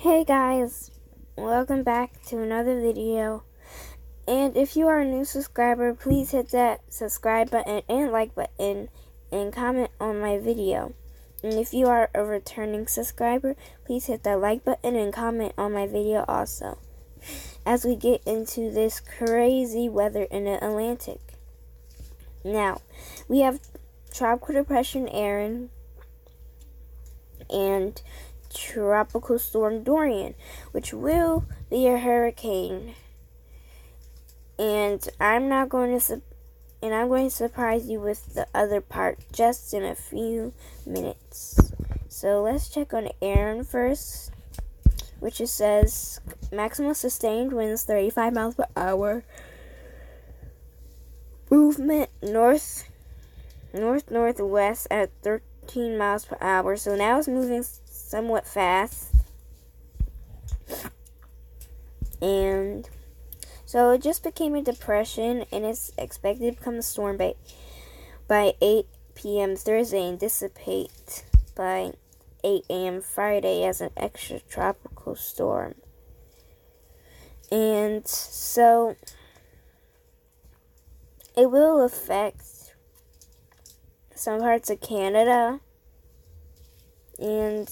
Hey guys, welcome back to another video. And if you are a new subscriber, please hit that subscribe button and like button and comment on my video. And if you are a returning subscriber, please hit that like button and comment on my video also. As we get into this crazy weather in the Atlantic. Now, we have Tropical Depression Erin and Tropical Storm Dorian, which will be a hurricane. And I'm going to surprise you with the other part just in a few minutes. So let's check on Erin first, which it says maximum sustained winds 35 miles per hour. Movement northwest at 13 miles per hour. So now it's moving somewhat fast. And so it just became a depression, and it's expected to become a storm by 8 p.m. Thursday and dissipate by 8 a.m. Friday as an extratropical storm. And so it will affect some parts of Canada, and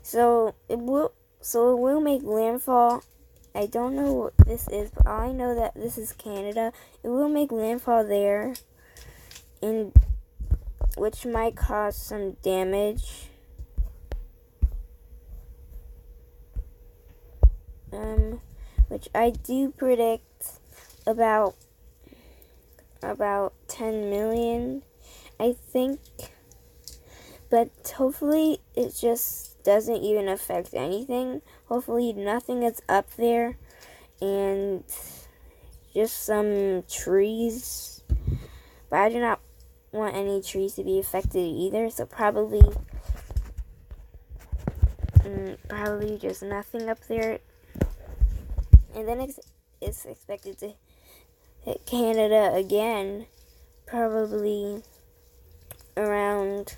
so it will make landfall. I don't know what this is, but I know that this is Canada. It will make landfall there, and which might cause some damage. Which I do predict about 10 million, I think. But hopefully it just doesn't even affect anything. Hopefully nothing is up there and just some trees. But I do not want any trees to be affected either, so probably just nothing up there. And then it's expected to hit Canada again, probably around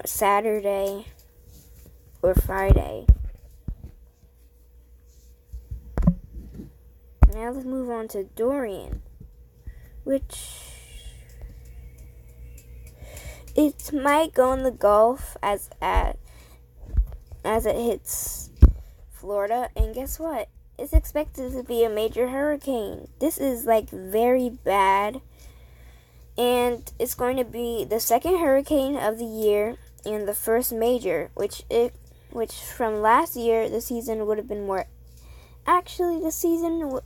Saturday or Friday. Now let's move on to Dorian, which it might go in the Gulf as it hits Florida, and guess what? It's expected to be a major hurricane. This is very bad. And it's going to be the second hurricane of the year and the first major, which from last year the season would have been more. Actually, the season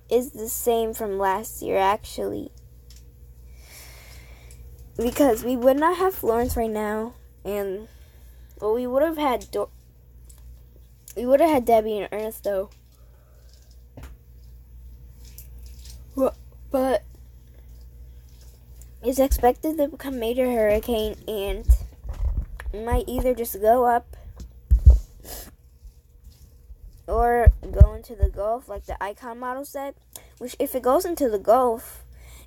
is the same from last year actually, because we would not have Florence right now, and we would have had Debbie and Ernest though. But it's expected to become a major hurricane, and it might either just go up or go into the Gulf like the Icon model said. Which, if it goes into the Gulf,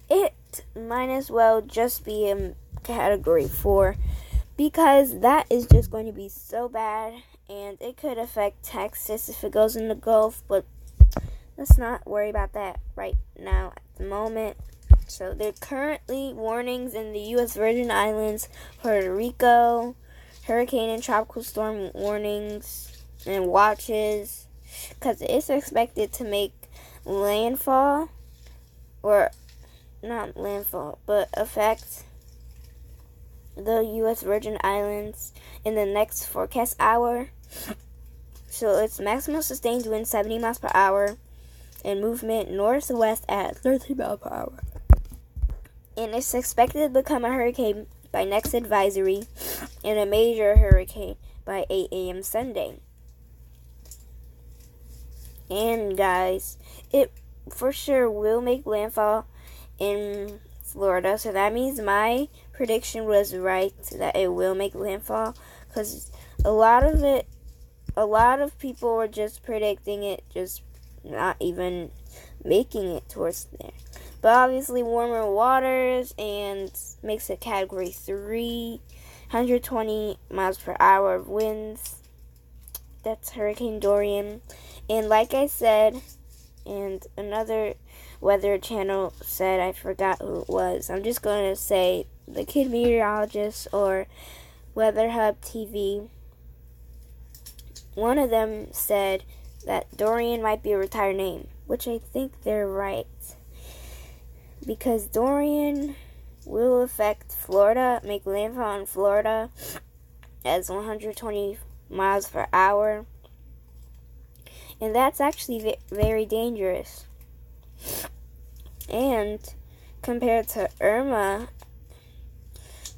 it might as well just be a Category 4, because that is just going to be so bad, and it could affect Texas if it goes in the Gulf. But let's not worry about that right now at the moment. So there are currently warnings in the U.S. Virgin Islands, Puerto Rico, hurricane and tropical storm warnings and watches, because it's expected to make landfall, or not landfall, but affect the U.S. Virgin Islands in the next forecast hour. So it's maximum sustained wind 70 miles per hour and movement northwest at 13 miles per hour. And it's expected to become a hurricane by next advisory and a major hurricane by 8 a.m. Sunday. And guys, it for sure will make landfall in Florida. So that means my prediction was right, that it will make landfall, because a lot of people were just predicting it, just not even making it towards there. But obviously warmer waters and makes it Category 3, 120 miles per hour of winds. That's Hurricane Dorian. And like I said, and another weather channel said, I forgot who it was. I'm just going to say the Kid Meteorologist or Weather Hub TV. One of them said that Dorian might be a retired name, which I think they're right. Because Dorian will affect Florida, make landfall in Florida as 120 miles per hour. And that's actually very dangerous. And compared to Irma,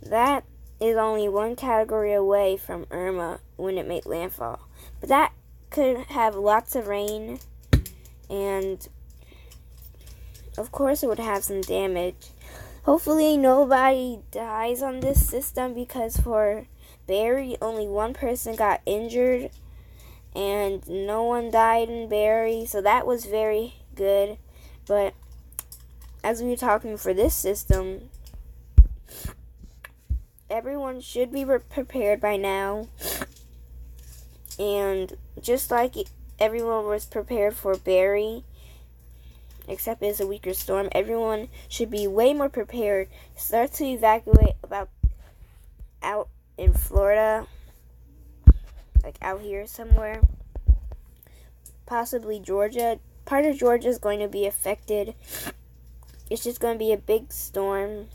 that is only one category away from Irma when it made landfall. But that could have lots of rain, and of course it would have some damage. Hopefully nobody dies on this system, because for Barry, only one person got injured and no one died in Barry, so that was very good. But as we were talking for this system, everyone should be prepared by now. And just like everyone was prepared for Barry, except it's a weaker storm, everyone should be way more prepared. Start to evacuate about out in Florida, like out here somewhere. Possibly Georgia. Part of Georgia is going to be affected. It's just going to be a big storm.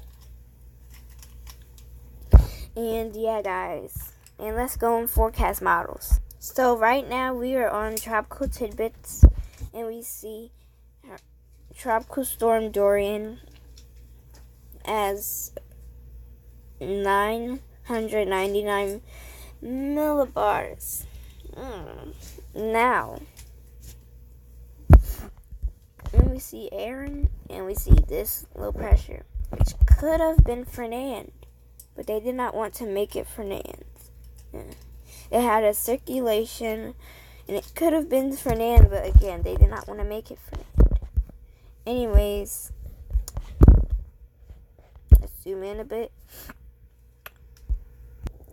And yeah, guys. And let's go in forecast models. So right now we are on Tropical Tidbits, and we see Tropical Storm Dorian as 999 millibars. Now, and we see Erin, and we see this low pressure, which could have been Fernand, but they did not want to make it Fernand. It had a circulation, and it could have been Fernand, but again, they did not want to make it Fernand. Anyways, let's zoom in a bit.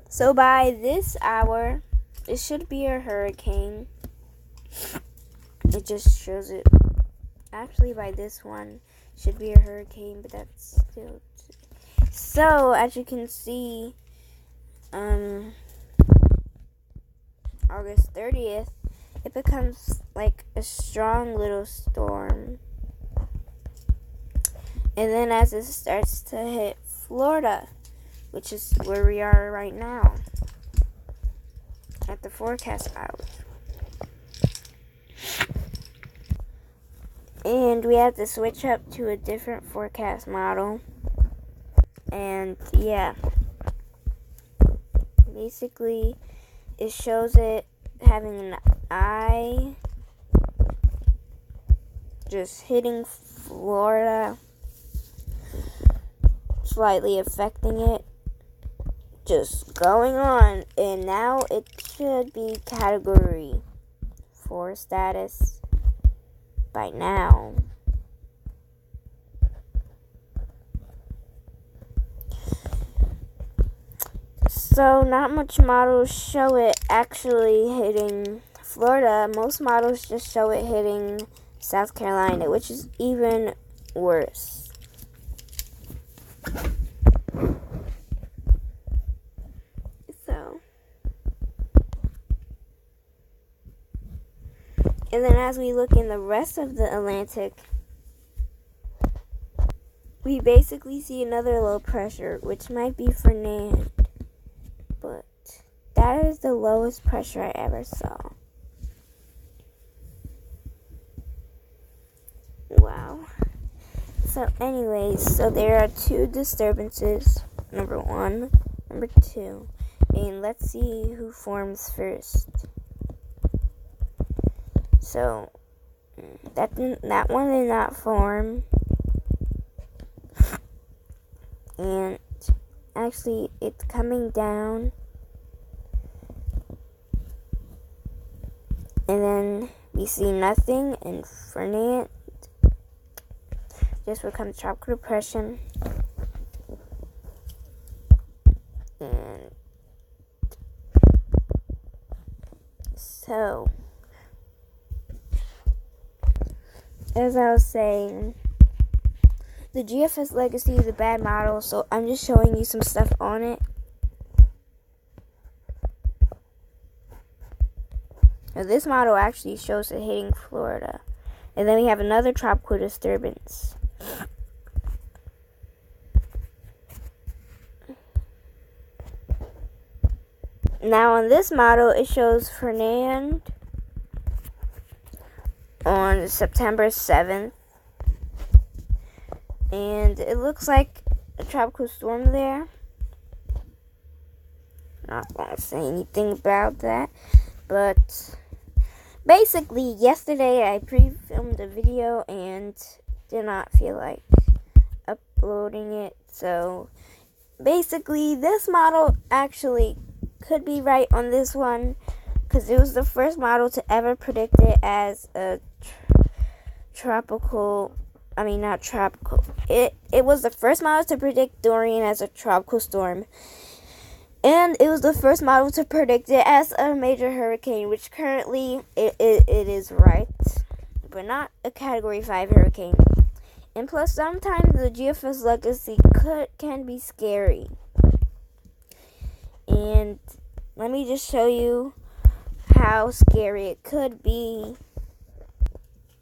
So by this hour, it should be a hurricane. It just shows it. Actually, by this one, it should be a hurricane, but that's still... So, as you can see, August 30th, it becomes like a strong little storm. And then as it starts to hit Florida, which is where we are right now, at the forecast hours. And we have to switch up to a different forecast model. And yeah, basically it shows it having an eye just hitting Florida, slightly affecting it, just going on, and now it should be Category 4 status by now. So not much models show it actually hitting Florida. Most models just show it hitting South Carolina, which is even worse. So, and then as we look in the rest of the Atlantic, we basically see another low pressure, which might be Fernand. But that is the lowest pressure I ever saw. Wow. So anyways, so there are two disturbances. Number 1, number 2. And let's see who forms first. So that one did not form. And actually, it's coming down. And then we see nothing, and Fernand just becomes tropical depression. And So, as I was saying, the GFS Legacy is a bad model, so I'm just showing you some stuff on it. Now, this model actually shows it hitting Florida. And then we have another tropical disturbance. Now on this model, it shows Fernand on September 7th. And it looks like a tropical storm there. Not going to say anything about that. But basically, yesterday I pre-filmed a video and did not feel like uploading it. So basically, this model actually could be right on this one, because it was the first model to ever predict it as a tropical. I mean, not tropical. It was the first model to predict Dorian as a tropical storm. And it was the first model to predict it as a major hurricane, which currently it is right, but not a Category 5 hurricane. And plus, sometimes the GFS Legacy can be scary. And let me just show you how scary it could be.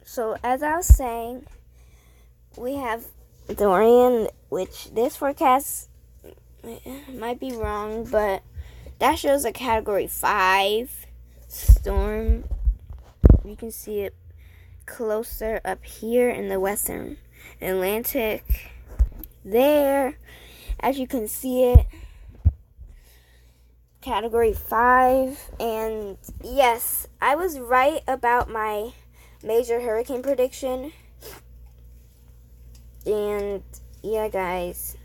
So, as I was saying, we have Dorian, which this forecast might be wrong, but that shows a Category 5 storm. You can see it closer up here in the western Atlantic. There, as you can see it, Category 5. And yes, I was right about my major hurricane prediction. And yeah, guys.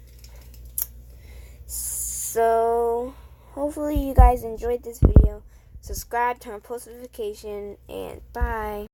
So, hopefully you guys enjoyed this video. Subscribe, turn on post notification, and bye.